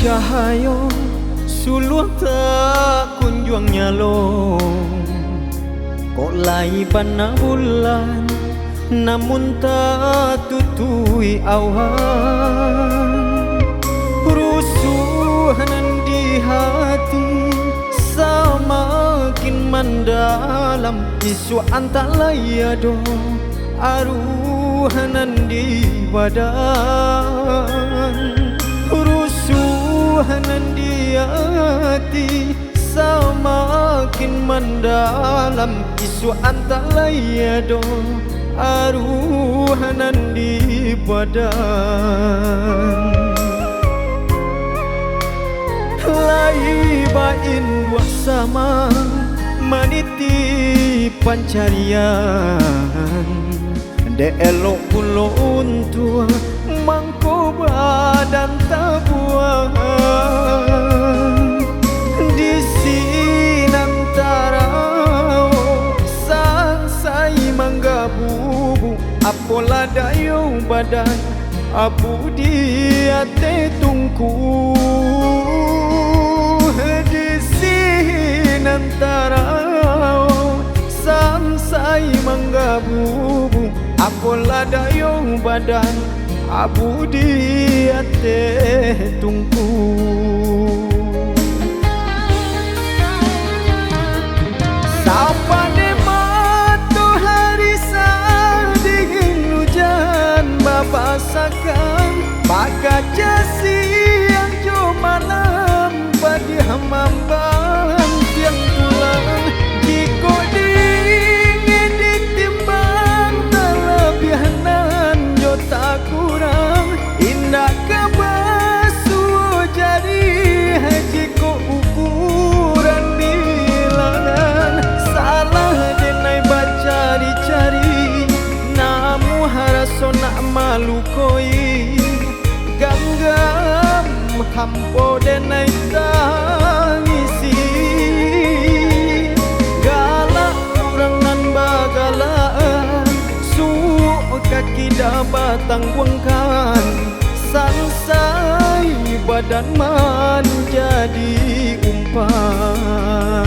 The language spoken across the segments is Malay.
Cahaya suluh tak kunjung nyalong, kok lai bana bulan namun tak tutui awan. Rusuhan di hati semakin mendalam, isu antalaya aruhanan di badan. Rusuhan di hati semakin mendalam, isu antalaya aruhanan di badan. Lai bain dua sama maniti pancarian, de elok pulon tua mangko badan tabuan. Di sinantara sansai manggabubu, apola dayo badan abu di ate tungku. Di sinantara sansai manggabubu, apola dayo badan abu di ate tungku. Sapa de matahari dingin hujan babasakan, maka siang jo malam padi hamamban tiang tulang. Jiko dingin ditimbang terlebihanan jo tak kurang, indah kebasu jadi jiko ukuran bilangan. Salah denai bacari-cari namu haraso nak malu koi, ganggam hampo denai tangisi. Galak orang nan bagalaan, suuk kaki dapat tangguangkan. Sansai badan man jadi umpan.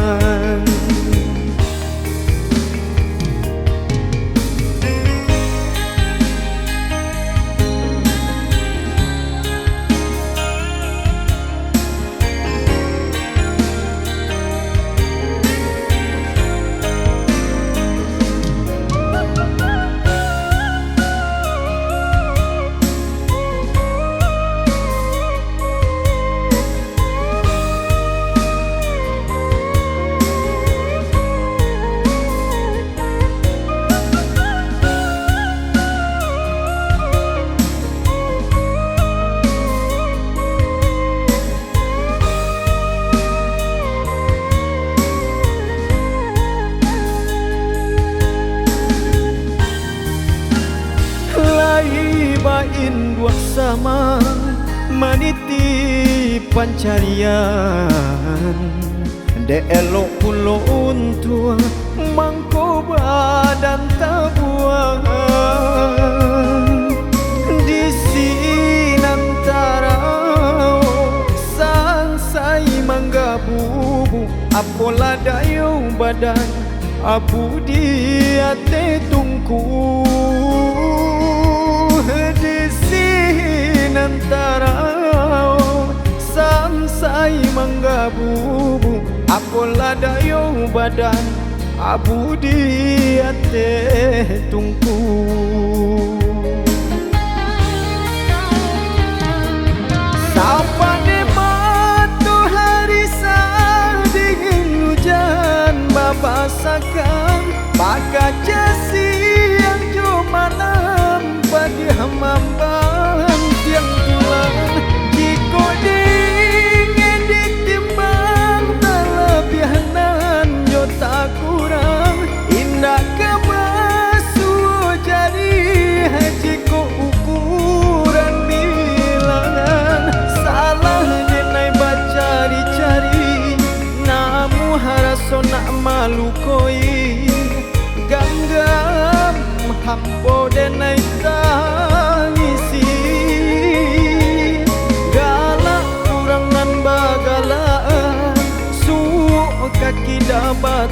Bain dua sama maniti pancarian, de elok pulon tua mangko badan tabuan. Di sinantara sansai manggabubu, apola dayo badan abu di ate tungku. Di sinantara sansai manggabubu, apola dayo badan abu di ate tungku. Sapa de matahari dingin hujan babasakan, maka siang jo malam padi hamamban tiang tulang. Jiko dingin ditimbang terlebihanan jo tak kurang, indah kebasu jadi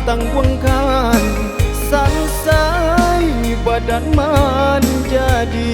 tanggungan, selesai badan menjadi